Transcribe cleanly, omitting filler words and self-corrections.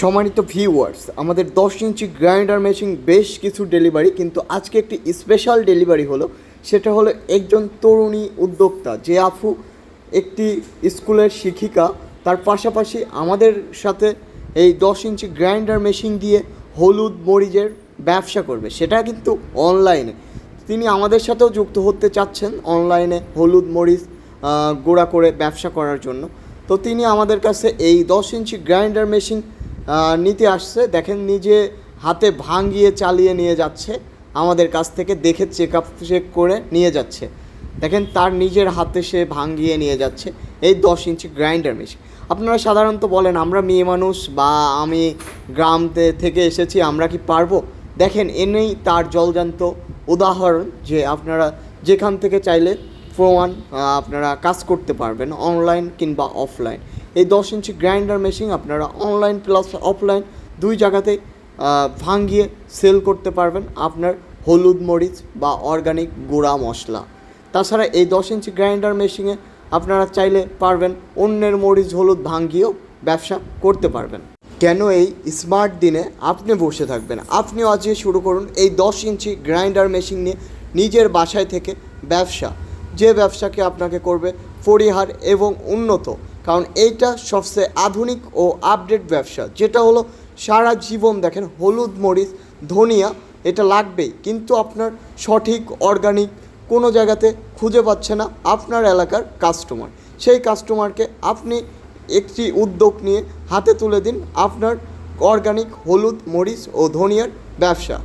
সম্মানিত ভিউয়ার্স, আমাদের 10 inch grinder machine বেশ কিছু ডেলিভারি, কিন্তু আজকে একটি স্পেশাল ডেলিভারি হলো। সেটা হলো একজন তরুণী উদ্যোক্তা, যে আফু একটি স্কুলের শিক্ষিকা, তার পাশাপাশি আমাদের সাথে এই 10 ইঞ্চি গ্রাইন্ডার মেশিন দিয়ে হলুদ মরিচের ব্যবসা করবে, সেটা কিন্তু অনলাইনে। তিনি আমাদের সাথেও যুক্ত হতে চাচ্ছেন অনলাইনে হলুদ মরিচ গুঁড়া করে ব্যবসা করার জন্য। তো তিনি আমাদের কাছে এই 10 ইঞ্চি গ্রাইন্ডার মেশিন নিতে আসছে। দেখেন, নিজে হাতে ভাঙিয়ে চালিয়ে নিয়ে যাচ্ছে, আমাদের কাছ থেকে দেখে চেক করে নিয়ে যাচ্ছে। দেখেন, তার নিজের হাতে সে ভাঙিয়ে নিয়ে যাচ্ছে এই 10 ইঞ্চি গ্রাইন্ডার মেশিন। আপনারা সাধারণত বলেন, আমরা মেয়ে মানুষ বা আমি গ্রাম থেকে এসেছি, আমরা কি পারবো? দেখেন, এনেই তার জলজান্ত উদাহরণ যে আপনারা যেখান থেকে চাইলে প্রমাণ আপনারা কাজ করতে পারবেন, অনলাইন কিংবা অফলাইন। এই 10 ইঞ্চি গ্রাইন্ডার মেশিন আপনারা অনলাইন প্লাস অফলাইন দুই জায়গাতেই ভাঙিয়ে সেল করতে পারবেন আপনার হলুদ মরিচ বা অর্গানিক গুঁড়া মশলা। তাছাড়া এই 10 ইঞ্চি গ্রাইন্ডার মেশিনে আপনারা চাইলে পারবেন অন্যের মরিচ হলুদ ভাঙিয়েও ব্যবসা করতে পারবেন। কেন এই স্মার্ট দিনে আপনি বসে থাকবেন? আপনিও আজকে শুরু করুন এই 10 ইঞ্চি গ্রাইন্ডার মেশিন নিয়ে নিজের বাসায় থেকে ব্যবসা, যে ব্যবসাকে আপনাকে করবে পরিহার এবং উন্নত। কারণ এইটা সবচেয়ে আধুনিক ও আপডেট ব্যবসা, যেটা হলো সারা জীবন দেখেন হলুদ মরিচ ধনিয়া এটা লাগবেই, কিন্তু আপনার সঠিক অর্গানিক কোনো জায়গাতে খুঁজে পাচ্ছে না আপনার এলাকার কাস্টমার। সেই কাস্টমারকে আপনি একটি উদ্যোগ নিয়ে হাতে তুলে দিন আপনার অর্গানিক হলুদ মরিচ ও ধনিয়ার ব্যবসা।